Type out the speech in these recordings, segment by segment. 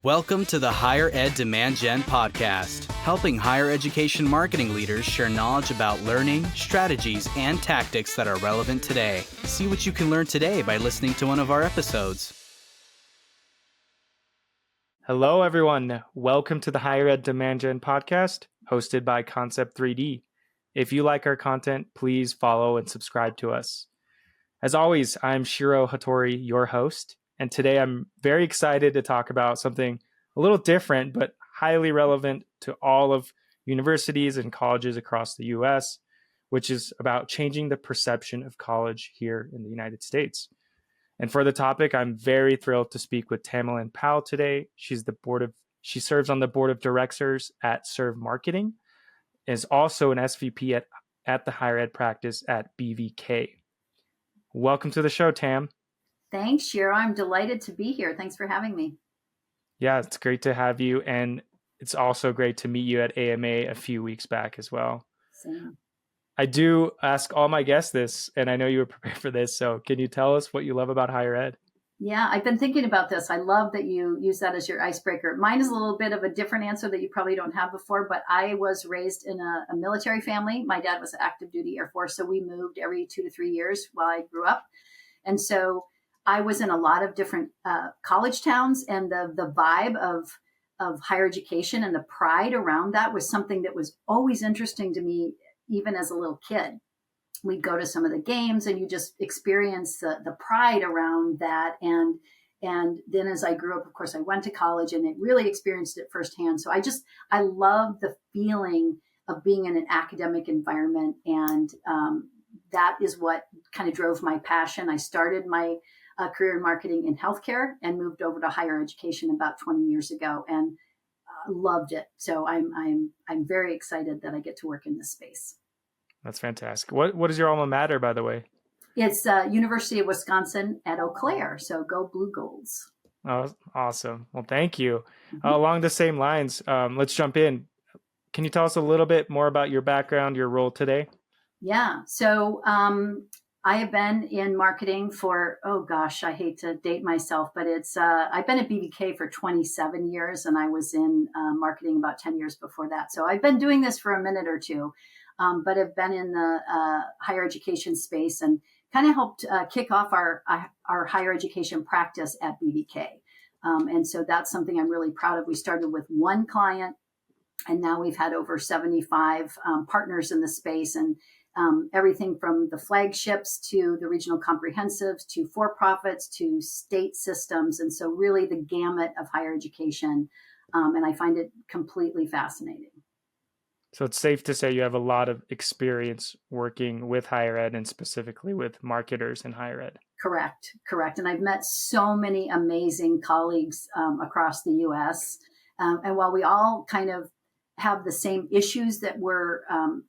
Welcome to the Higher Ed Demand Gen podcast, helping higher education marketing leaders share knowledge about learning, strategies, and tactics that are relevant today. See what you can learn today by listening to one of our episodes. Hello, everyone. Welcome to the Higher Ed Demand Gen podcast, hosted by Concept 3D. If you like our content, please follow and subscribe to us. As always, I'm Shiro Hattori, your host, and today I'm very excited to talk about something a little different, but highly relevant to all of universities and colleges across the U.S., which is about changing the perception of college here in the United States. And for the topic, I'm very thrilled to speak with Tamalyn Powell today. She serves on the board of directors at Serve Marketing, is also an SVP at the higher ed practice at BVK. Welcome to the show, Tam. Thanks, Shiro. I'm delighted to be here. Thanks for having me. Yeah, it's great to have you. And it's also great to meet you at AMA a few weeks back as well. Same. I do ask all my guests this, and I know you were prepared for this. So can you tell us what you love about higher ed? Yeah, I've been thinking about this. I love that you use that as your icebreaker. Mine is a little bit of a different answer that you probably don't have before, but I was raised in a military family. My dad was active duty Air Force, so we moved every 2 to 3 years while I grew up. And so I was in a lot of different college towns, and the vibe of higher education and the pride around that was something that was always interesting to me, even as a little kid. We'd go to some of the games and you just experience the pride around that. And then as I grew up, of course, I went to college and it really experienced it firsthand. So I love the feeling of being in an academic environment. And that is what kind of drove my passion. I started my career in marketing in healthcare and moved over to higher education about 20 years ago and loved it. So I'm very excited that I get to work in this space. That's fantastic. What is your alma mater, by the way? It's University of Wisconsin at Eau Claire. So go Blue Golds. Oh, awesome. Well, thank you. Along the same lines, let's jump in. Can you tell us a little bit more about your background, your role today? Yeah. So I have been in marketing for, I hate to date myself, but I've been at BVK for 27 years and I was in marketing about 10 years before that. So I've been doing this for a minute or two. But have been in the higher education space and kind of helped kick off our higher education practice at BVK. And so that's something I'm really proud of. We started with one client, and now we've had over 75 partners in the space, and everything from the flagships to the regional comprehensives to for-profits to state systems. And so really the gamut of higher education. And I find it completely fascinating. So it's safe to say you have a lot of experience working with higher ed and specifically with marketers in higher ed. Correct. And I've met so many amazing colleagues across the U.S. And while we all kind of have the same issues that we're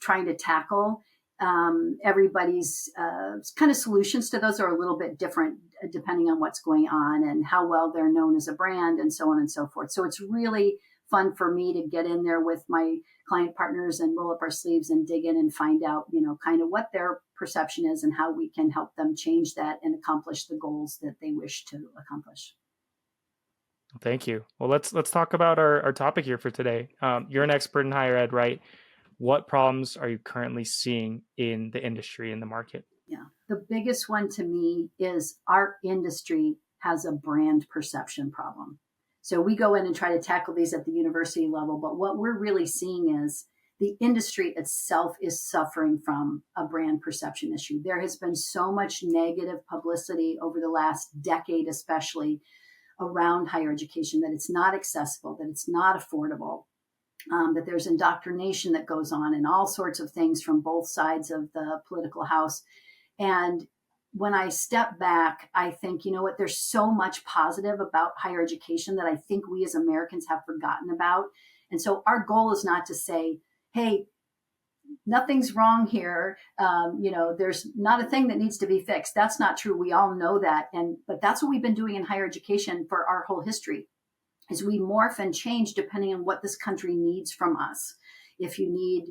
trying to tackle, everybody's kind of solutions to those are a little bit different depending on what's going on and how well they're known as a brand and so on and so forth. So it's really fun for me to get in there with my client partners and roll up our sleeves and dig in and find out, kind of what their perception is and how we can help them change that and accomplish the goals that they wish to accomplish. Thank you. Well, let's talk about our topic here for today. You're an expert in higher ed, right? What problems are you currently seeing in the industry, in the market? Yeah, the biggest one to me is our industry has a brand perception problem. So we go in and try to tackle these at the university level, but what we're really seeing is the industry itself is suffering from a brand perception issue. There has been so much negative publicity over the last decade, especially around higher education, that it's not accessible, that it's not affordable, that there's indoctrination that goes on and all sorts of things from both sides of the political house. And when I step back, I think, there's so much positive about higher education that I think we as Americans have forgotten about. And so our goal is not to say, hey, nothing's wrong here. There's not a thing that needs to be fixed. That's not true. We all know that. But that's what we've been doing in higher education for our whole history, is we morph and change depending on what this country needs from us. If you need,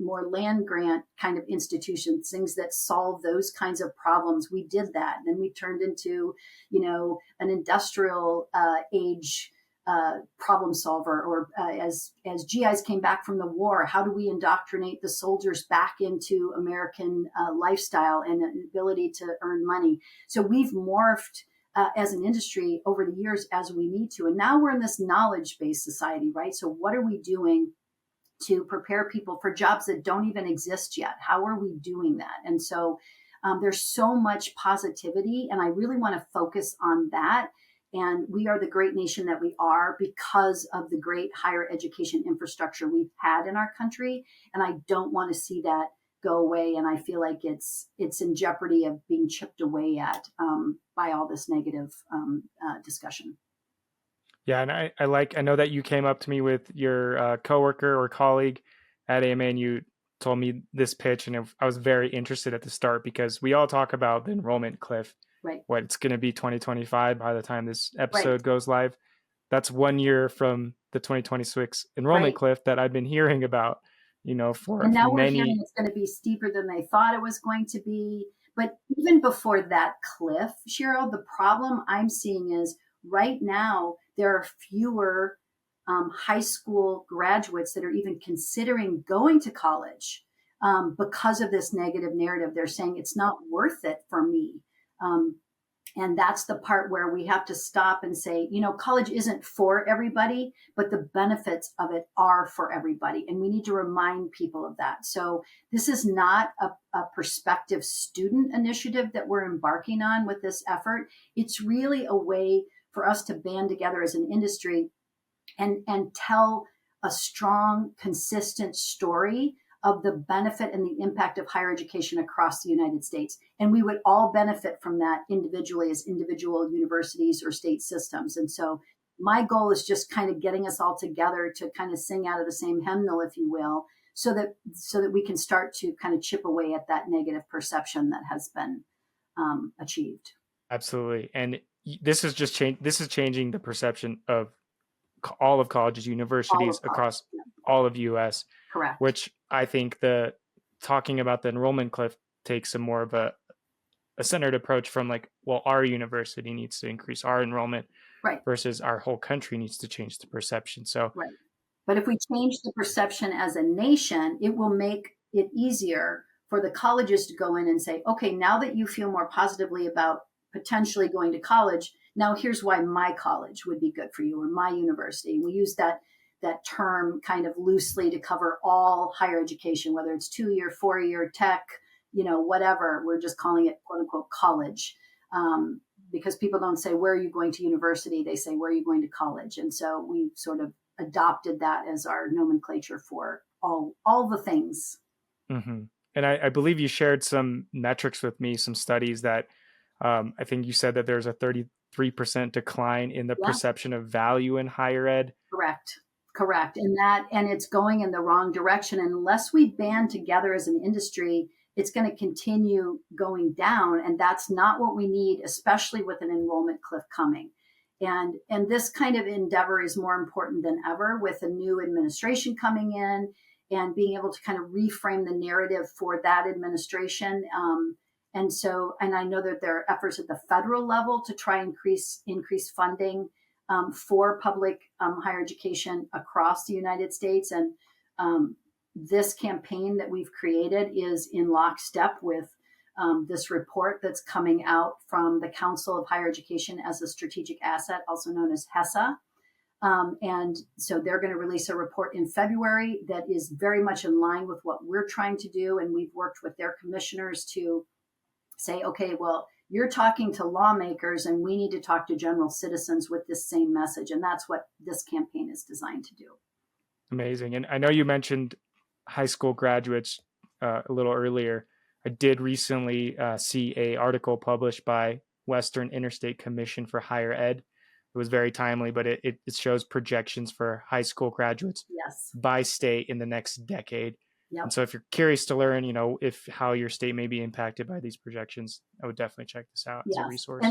more land grant kind of institutions, things that solve those kinds of problems, we did that. And then we turned into, an industrial age problem solver, or as GIs came back from the war, how do we indoctrinate the soldiers back into American lifestyle and an ability to earn money? So we've morphed as an industry over the years as we need to. And now we're in this knowledge-based society, right? So what are we doing to prepare people for jobs that don't even exist yet? How are we doing that? And so there's so much positivity, and I really want to focus on that. And we are the great nation that we are because of the great higher education infrastructure we've had in our country. And I don't want to see that go away. And I feel like it's in jeopardy of being chipped away at by all this negative discussion. Yeah, and I know that you came up to me with your coworker or colleague at AMA, and you told me this pitch, and I was very interested at the start because we all talk about the enrollment cliff. Right. What it's going to be 2025 by the time this episode goes live. That's 1 year from the 2026 enrollment cliff that I've been hearing about, for and now many. We're hearing it's going to be steeper than they thought it was going to be. But even before that cliff, Cheryl, the problem I'm seeing is right now there are fewer high school graduates that are even considering going to college because of this negative narrative. They're saying it's not worth it for me. And that's the part where we have to stop and say, college isn't for everybody, but the benefits of it are for everybody. And we need to remind people of that. So this is not a prospective student initiative that we're embarking on with this effort. It's really a way for us to band together as an industry and tell a strong, consistent story of the benefit and the impact of higher education across the United States. And we would all benefit from that individually as individual universities or state systems. And so my goal is just kind of getting us all together to kind of sing out of the same hymnal, if you will, so that we can start to kind of chip away at that negative perception that has been achieved. Absolutely. And this is changing the perception of all of colleges, universities across all of US. Correct. Which I think talking about the enrollment cliff takes a more of a centered approach from our university needs to increase our enrollment versus our whole country needs to change the perception. So, but if we change the perception as a nation, it will make it easier for the colleges to go in and say, okay, now that you feel more positively about potentially going to college, now here's why my college would be good for you, or my university. We use that term kind of loosely to cover all higher education, whether it's 2-year, 4-year tech, whatever. We're just calling it quote unquote college, because people don't say, where are you going to university? They say, where are you going to college? And so we sort of adopted that as our nomenclature for all the things. Mm-hmm. And I believe you shared some metrics with me, some studies that I think you said that there's a 33% decline in the perception of value in higher ed. Correct. And it's going in the wrong direction. And unless we band together as an industry, it's going to continue going down. And that's not what we need, especially with an enrollment cliff coming. And this kind of endeavor is more important than ever with a new administration coming in and being able to kind of reframe the narrative for that administration. And I know that there are efforts at the federal level to try and increase funding for public higher education across the United States. And this campaign that we've created is in lockstep with this report that's coming out from the Council of Higher Education as a Strategic Asset, also known as HESA. And so they're going to release a report in February that is very much in line with what we're trying to do. And we've worked with their commissioners to say, okay, well, you're talking to lawmakers and we need to talk to general citizens with this same message. And that's what this campaign is designed to do. Amazing. And I know you mentioned high school graduates a little earlier. I did recently see an article published by Western Interstate Commission for Higher Ed. It was very timely, but it shows projections for high school graduates by state in the next decade. Yep. And so if you're curious to learn, how your state may be impacted by these projections, I would definitely check this out as a resource.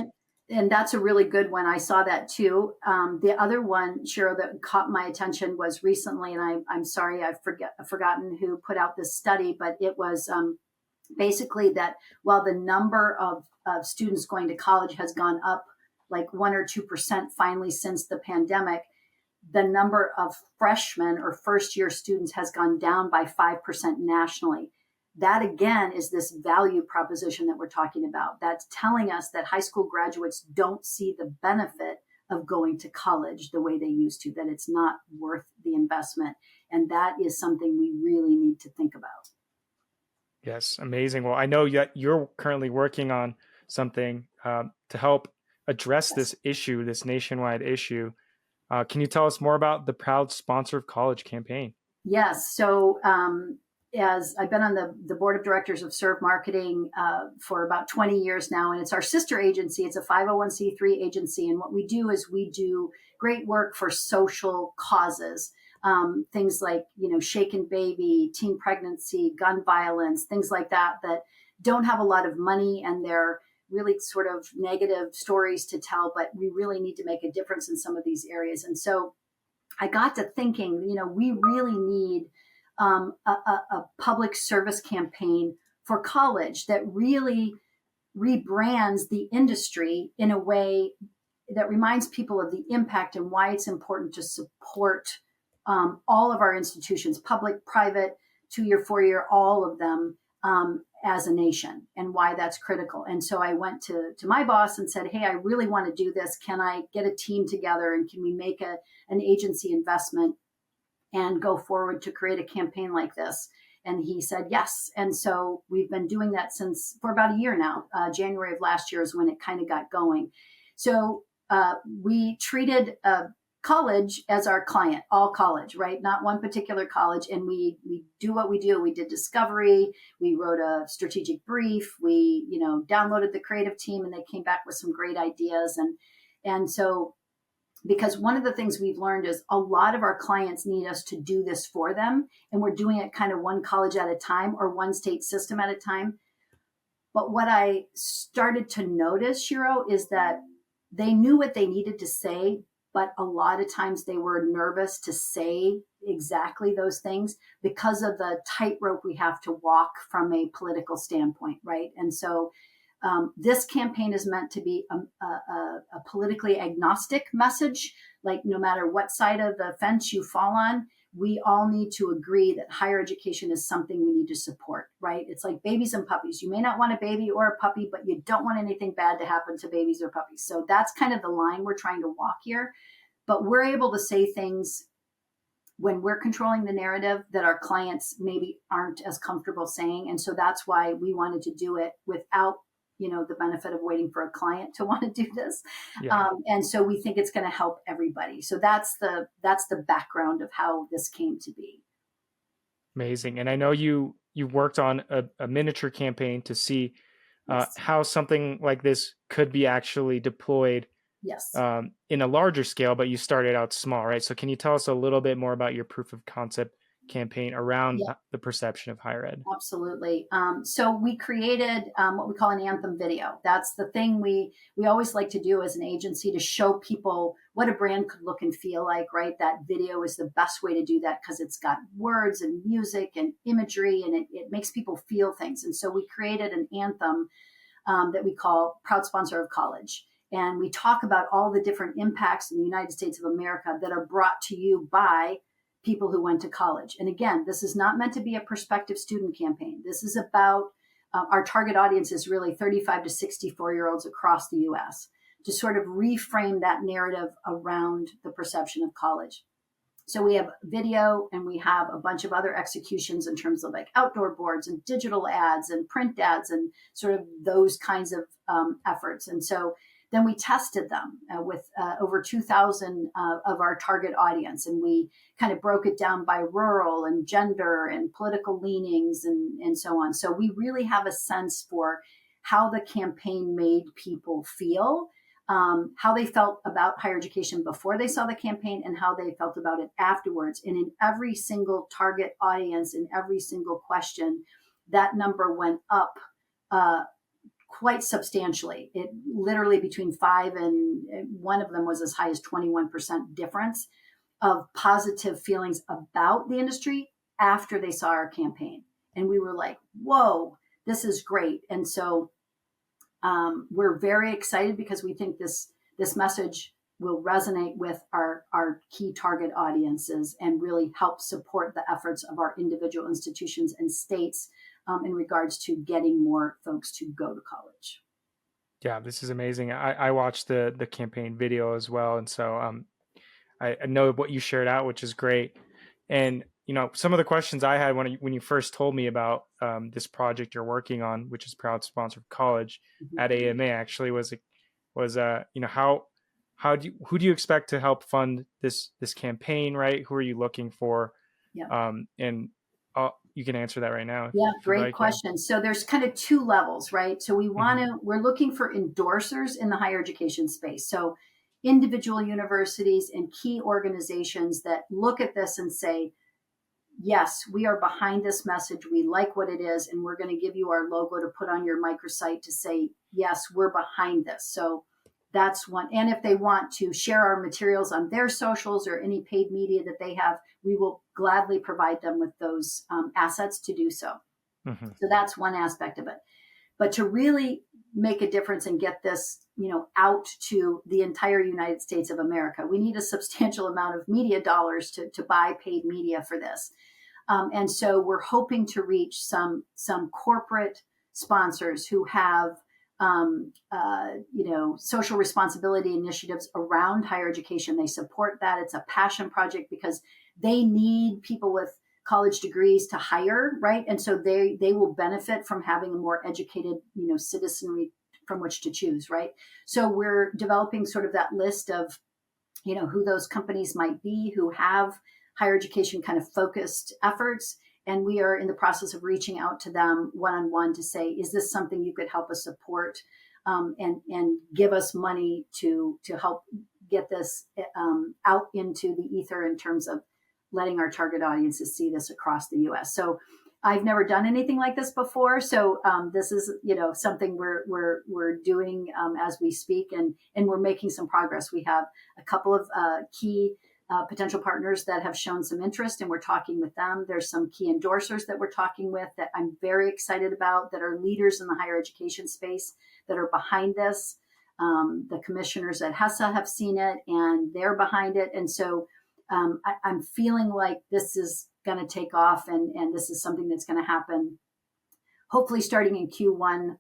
And that's a really good one. I saw that too. The other one, Cheryl, that caught my attention was recently, and I'm sorry, I've forgotten who put out this study, but it was basically that while the number of students going to college has gone up like 1 or 2% finally since the pandemic, the number of freshmen or first year students has gone down by 5% nationally. That again is this value proposition that we're talking about. That's telling us that high school graduates don't see the benefit of going to college the way they used to, that it's not worth the investment. And that is something we really need to think about. Yes, amazing. Well, I know that you're currently working on something to help address this issue, this nationwide issue. Can you tell us more about the Proud Sponsor of College campaign? Yes. So as I've been on the board of directors of Serve Marketing for about 20 years now, and it's our sister agency. It's a 501c3 agency. And what we do is we do great work for social causes. Things like, Shaken Baby, teen pregnancy, gun violence, things like that don't have a lot of money, and they're really sort of negative stories to tell, but we really need to make a difference in some of these areas. And so I got to thinking, we really need a public service campaign for college that really rebrands the industry in a way that reminds people of the impact and why it's important to support all of our institutions, public, private, 2-year, 4-year, all of them as a nation, and why that's critical. And so I went to my boss and said, hey, I really want to do this. Can I get a team together, and can we make an agency investment and go forward to create a campaign like this? And he said yes. And so we've been doing that for about a year now. January of last year is when it kind of got going. So we treated college as our client, all college, right? Not one particular college. And we do what we do. We did discovery. We wrote a strategic brief. We, downloaded the creative team, and they came back with some great ideas. And so, because one of the things we've learned is a lot of our clients need us to do this for them. And we're doing it kind of one college at a time or one state system at a time. But what I started to notice, Shiro, is that they knew what they needed to say, but a lot of times they were nervous to say exactly those things because of the tightrope we have to walk from a political standpoint, right? And so this campaign is meant to be a politically agnostic message. Like, no matter what side of the fence you fall on, we all need to agree that higher education is something we need to support, right? It's like babies and puppies. You may not want a baby or a puppy, but you don't want anything bad to happen to babies or puppies. So that's kind of the line we're trying to walk here. But we're able to say things when we're controlling the narrative that our clients maybe aren't as comfortable saying. And so that's why we wanted to do it without the benefit of waiting for a client to want to do this. Yeah. And so we think it's going to help everybody. So that's the background of how this came to be. Amazing. And I know you worked on a miniature campaign to see yes. How something like this could be actually deployed yes. In a larger scale, but you started out small, right? So can you tell us a little bit more about your proof of concept campaign around the perception of higher ed? Absolutely. So we created what we call an anthem video. That's the thing we always like to do as an agency, to show people what a brand could look and feel like, right? That video is the best way to do that because it's got words and music and imagery, and it makes people feel things. And so we created an anthem that we call Proud Sponsor of College. And we talk about all the different impacts in the United States of America that are brought to you by people who went to college. And again, this is not meant to be a prospective student campaign. This is about our target audience is really 35 to 64-year-olds across the U.S. to sort of reframe that narrative around the perception of college. So we have video, and we have a bunch of other executions in terms of like outdoor boards and digital ads and print ads and sort of those kinds of efforts. And so then we tested them with over 2,000 of our target audience, and we kind of broke it down by rural and gender and political leanings and so on. So we really have a sense for how the campaign made people feel, how they felt about higher education before they saw the campaign, and how they felt about it afterwards. And in every single target audience, in every single question, that number went up quite substantially. It literally between 5 and one of them was as high as 21% difference of positive feelings about the industry after they saw our campaign. And we were like, whoa, this is great. And so we're very excited because we think this message will resonate with our key target audiences and really help support the efforts of our individual institutions and states in regards to getting more folks to go to college. Yeah, this is amazing. I watched the campaign video as well. And so I know what you shared out, which is great. And, some of the questions I had when you first told me about this project you're working on, which is proud sponsor of college at AMA, actually was who do you expect to help fund this campaign, right? Who are you looking for? Yeah. And you can answer that right now. Yeah, if great like, question. Yeah. So there's kind of two levels, right? So we're looking for endorsers in the higher education space. So individual universities and key organizations that look at this and say, yes, we are behind this message. We like what it is, and we're going to give you our logo to put on your microsite to say, yes, we're behind this. So that's one. And if they want to share our materials on their socials or any paid media that they have, we will gladly provide them with those assets to do so. Mm-hmm. So that's one aspect of it. But to really make a difference and get this, out to the entire United States of America, we need a substantial amount of media dollars to buy paid media for this. And so we're hoping to reach some corporate sponsors who have social responsibility initiatives around higher education. They support that. It's a passion project because they need people with college degrees to hire, right? And so they will benefit from having a more educated, citizenry from which to choose, right? So we're developing sort of that list of, who those companies might be who have higher education kind of focused efforts. And we are in the process of reaching out to them one-on-one to say, is this something you could help us support and give us money to help get this out into the ether in terms of letting our target audiences see this across the U.S. So I've never done anything like this before. So this is, something we're doing as we speak, and we're making some progress. We have a couple of key potential partners that have shown some interest, and we're talking with them. There's some key endorsers that we're talking with that I'm very excited about, that are leaders in the higher education space that are behind this. The commissioners at HESA have seen it, and they're behind it. And so I'm feeling like this is going to take off, and this is something that's going to happen hopefully starting in Q1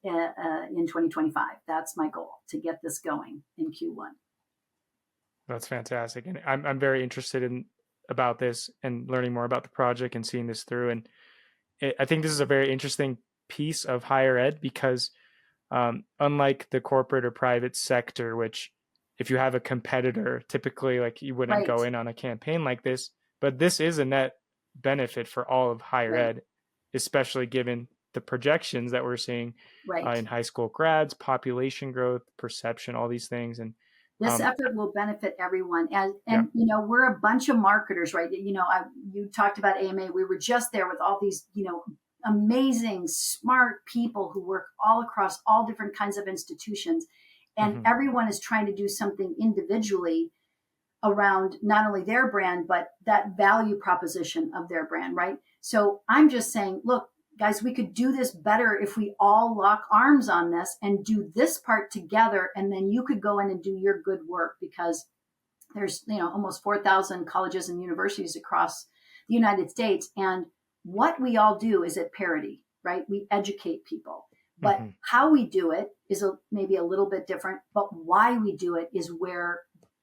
in 2025. That's my goal, to get this going in Q1. That's fantastic. And I'm very interested about this and learning more about the project and seeing this through. And I think this is a very interesting piece of higher ed because unlike the corporate or private sector, which if you have a competitor, typically like you wouldn't go in on a campaign like this, but this is a net benefit for all of higher ed, especially given the projections that we're seeing in high school grads, population growth, perception, all these things. And this effort will benefit everyone. And we're a bunch of marketers, right? You talked about AMA. We were just there with all these, amazing, smart people who work all across all different kinds of institutions. And everyone is trying to do something individually around not only their brand, but that value proposition of their brand, right? So I'm just saying, look, guys, we could do this better if we all lock arms on this and do this part together. And then you could go in and do your good work, because there's, almost 4,000 colleges and universities across the United States. And what we all do is at parity, right? We educate people. But how we do it is maybe a little bit different, but why we do it is where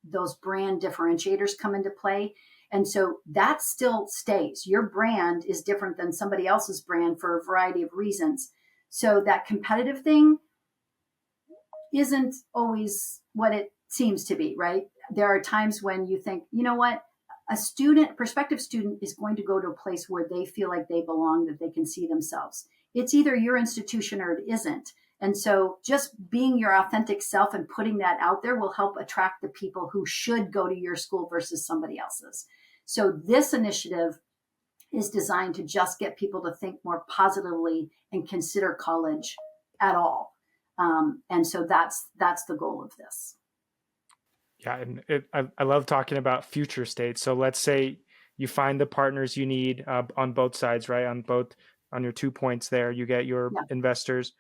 those brand differentiators come into play. And so that still stays. Your brand is different than somebody else's brand for a variety of reasons. So that competitive thing isn't always what it seems to be, right? There are times when you think, you know what? Prospective student is going to go to a place where they feel like they belong, that they can see themselves. It's either your institution or it isn't. And so just being your authentic self and putting that out there will help attract the people who should go to your school versus somebody else's. So this initiative is designed to just get people to think more positively and consider college at all. And so that's the goal of this. Yeah, and I love talking about future states. So let's say you find the partners you need on both sides, right? On your 2 points there, you get your investors.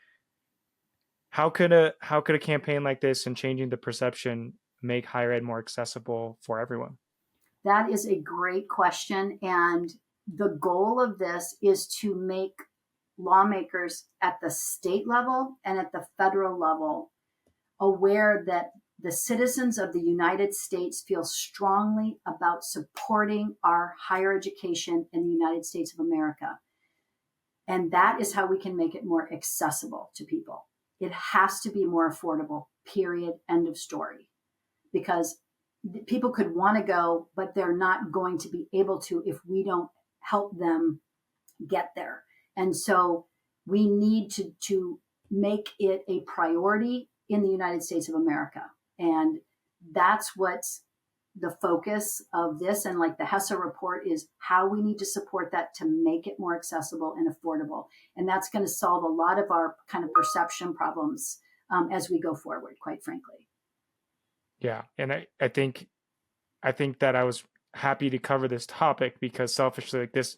How could a campaign like this and changing the perception make higher ed more accessible for everyone? That is a great question. And the goal of this is to make lawmakers at the state level and at the federal level aware that the citizens of the United States feel strongly about supporting our higher education in the United States of America. And that is how we can make it more accessible to people. It has to be more affordable, period, end of story. Because people could want to go, but they're not going to be able to if we don't help them get there. And so we need to make it a priority in the United States of America. And that's what's the focus of this. And like the HESA report is how we need to support that to make it more accessible and affordable. And that's going to solve a lot of our kind of perception problems as we go forward, quite frankly. Yeah. And I think that I was happy to cover this topic because selfishly, like this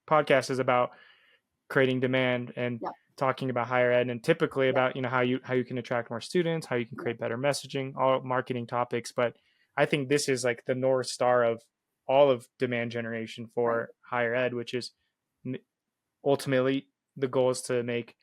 podcast is about creating demand and Yep. talking about higher ed and typically Yep. about, how you can attract more students, how you can create better messaging, all marketing topics. But I think this is like the North Star of all of demand generation for higher ed, which is ultimately the goal is to make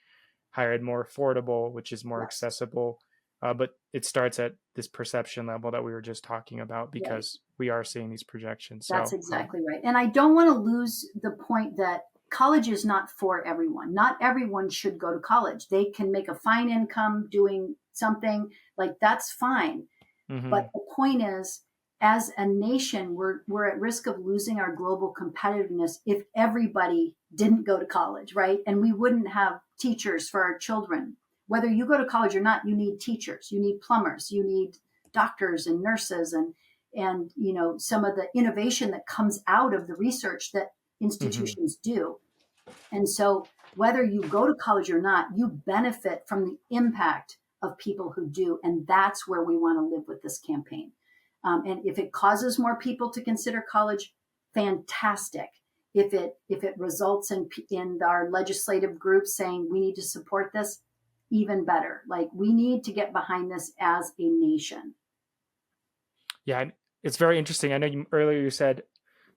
higher ed more affordable, which is more accessible. But it starts at this perception level that we were just talking about because we are seeing these projections. That's exactly right. And I don't want to lose the point that college is not for everyone. Not everyone should go to college. They can make a fine income doing something like that's fine. Mm-hmm. But the point is, as a nation, we're at risk of losing our global competitiveness if everybody didn't go to college, right? And we wouldn't have teachers for our children. Whether you go to college or not, you need teachers, you need plumbers, you need doctors and nurses and some of the innovation that comes out of the research that institutions do. And so whether you go to college or not, you benefit from the impact of people who do. And that's where we want to live with this campaign. And if it causes more people to consider college, fantastic. If it results in our legislative groups saying we need to support this, even better. Like we need to get behind this as a nation. Yeah, it's very interesting. I know earlier you said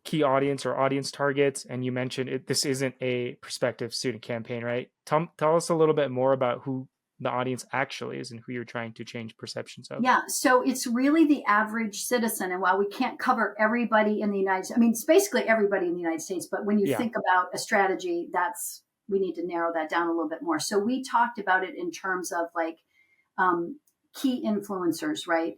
key audience or audience targets, and you mentioned this isn't a prospective student campaign, right? Tell us a little bit more about who the audience actually is and who you're trying to change perceptions of. Yeah, so it's really the average citizen. And while we can't cover everybody in the United States, I mean, it's basically everybody in the United States, but when you think about a strategy, we need to narrow that down a little bit more. So we talked about it in terms of like key influencers, right?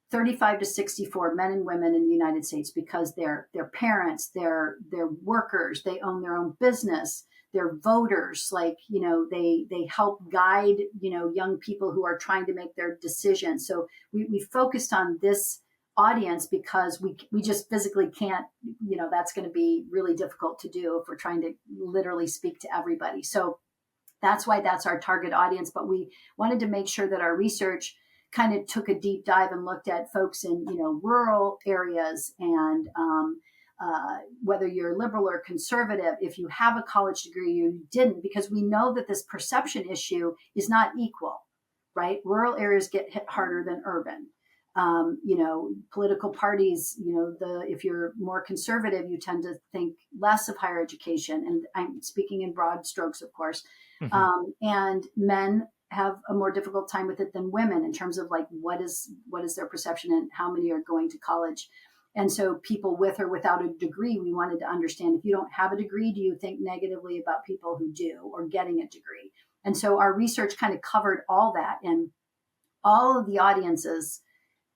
35 to 64 men and women in the United States, because they're parents, they're workers, they own their own business, they're voters, like, they help guide, young people who are trying to make their decisions. So we focused on this audience because we just physically can't, that's going to be really difficult to do if we're trying to literally speak to everybody. So that's why that's our target audience. But we wanted to make sure that our research kind of took a deep dive and looked at folks in, rural areas and whether you're liberal or conservative, if you have a college degree, you didn't, because we know that this perception issue is not equal, right? Rural areas get hit harder than urban. Political parties, if you're more conservative, you tend to think less of higher education. And I'm speaking in broad strokes, of course. Mm-hmm. And men have a more difficult time with it than women in terms of like, what is their perception and how many are going to college. And so people with or without a degree, we wanted to understand, if you don't have a degree, do you think negatively about people who do or getting a degree? And so our research kind of covered all that, and all of the audiences,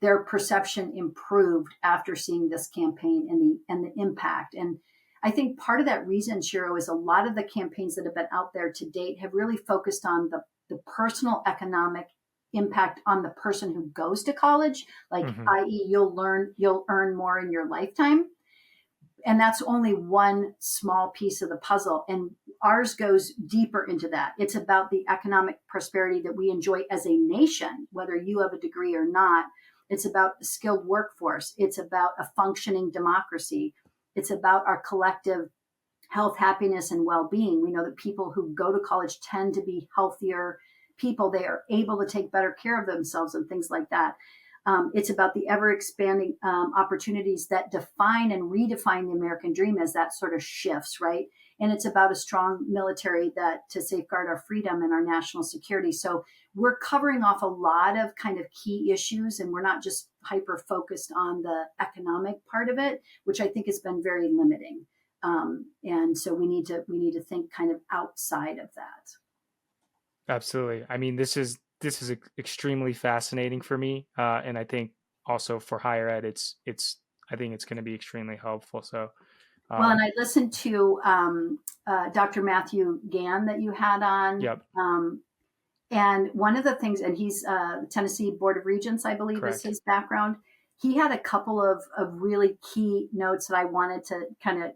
their perception improved after seeing this campaign and the impact. And I think part of that reason, Shiro, is a lot of the campaigns that have been out there to date have really focused on the personal economic impact on the person who goes to college, like i.e. you'll earn more in your lifetime. And that's only one small piece of the puzzle. And ours goes deeper into that. It's about the economic prosperity that we enjoy as a nation, whether you have a degree or not. It's about a skilled workforce. It's about a functioning democracy. It's about our collective health, happiness, and well-being. We know that people who go to college tend to be healthier people. They are able to take better care of themselves and things like that. It's about the ever expanding opportunities that define and redefine the American dream as that sort of shifts, right? And it's about a strong military that to safeguard our freedom and our national security. So we're covering off a lot of kind of key issues, and we're not just hyper focused on the economic part of it, which I think has been very limiting. And so we need to think kind of outside of that. Absolutely. I mean, this is extremely fascinating for me, and I think also for higher ed, I think it's going to be extremely helpful. So, well, and I listened to Dr. Matthew Gann that you had on. Yep. And one of the things, and he's Tennessee Board of Regents, I believe, Correct. is his background. He had a couple of really key notes that I wanted to kind of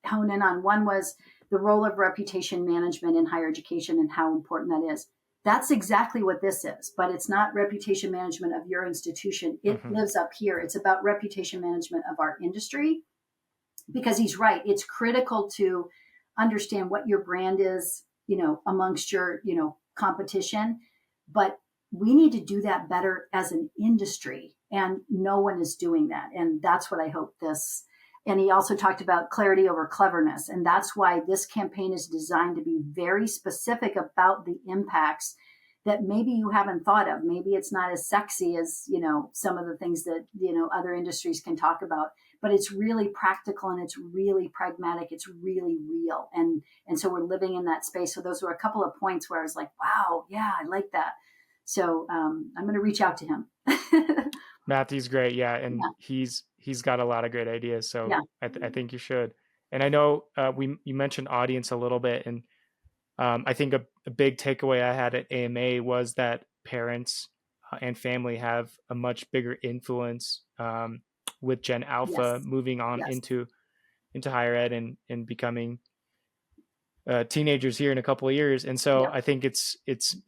hone in on. One was the role of reputation management in higher education and how important that is. That's exactly what this is, but it's not reputation management of your institution. It lives up here. It's about reputation management of our industry, because he's right. It's critical to understand what your brand is, amongst your, competition, but we need to do that better as an industry, and no one is doing that. And that's what I hope this. And he also talked about clarity over cleverness. And that's why this campaign is designed to be very specific about the impacts that maybe you haven't thought of. Maybe it's not as sexy as, some of the things that, other industries can talk about, but it's really practical and it's really pragmatic. It's really real. And so we're living in that space. So those were a couple of points where I was like, wow, yeah, I like that. So I'm going to reach out to him. Matthew's great. Yeah. And he's got a lot of great ideas. So I think you should. And I know you mentioned audience a little bit, and I think a big takeaway I had at AMA was that parents and family have a much bigger influence with Gen Alpha moving on into higher ed and becoming teenagers here in a couple of years. And so I think it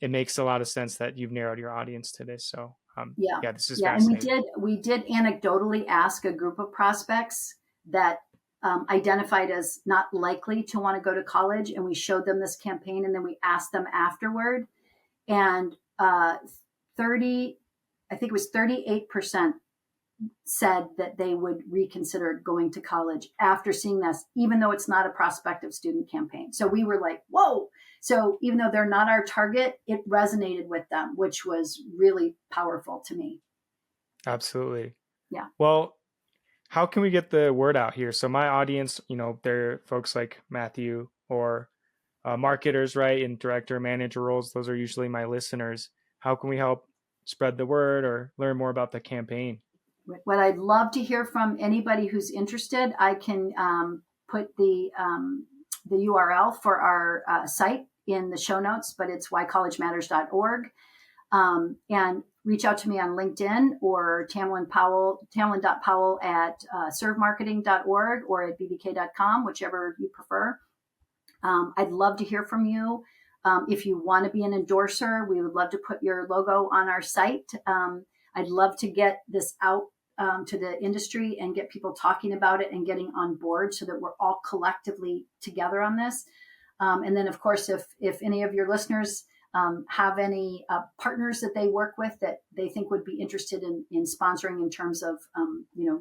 makes a lot of sense that you've narrowed your audience to this. So this is fascinating. And we did anecdotally ask a group of prospects that identified as not likely to want to go to college, and we showed them this campaign, and then we asked them afterward, and 38% said that they would reconsider going to college after seeing this, even though it's not a prospective student campaign. So we were like, whoa. So even though they're not our target, it resonated with them, which was really powerful to me. Absolutely. Yeah. Well, how can we get the word out here? So my audience, they're folks like Matthew or marketers, right? In director, manager roles. Those are usually my listeners. How can we help spread the word or learn more about the campaign? What I'd love to hear from anybody who's interested, I can put the URL for our site in the show notes, but it's whycollegematters.org. And reach out to me on LinkedIn or Tamalyn.Powell at servemarketing.org or at bbk.com, whichever you prefer. I'd love to hear from you. If you want to be an endorser, we would love to put your logo on our site. I'd love to get this out to the industry and get people talking about it and getting on board so that we're all collectively together on this. And then, of course, if any of your listeners have any partners that they work with that they think would be interested in sponsoring in terms of,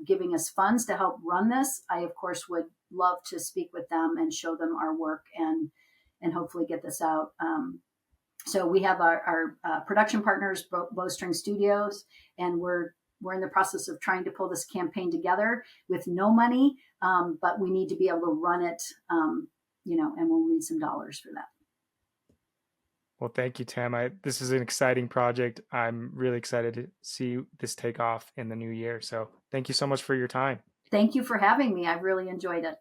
giving us funds to help run this, I, of course, would love to speak with them and show them our work and hopefully get this out. So we have our production partners, Bowstring Studios, and we're in the process of trying to pull this campaign together with no money, but we need to be able to run it, and we'll need some dollars for that. Well, thank you, Tam. This is an exciting project. I'm really excited to see this take off in the new year. So thank you so much for your time. Thank you for having me. I've really enjoyed it.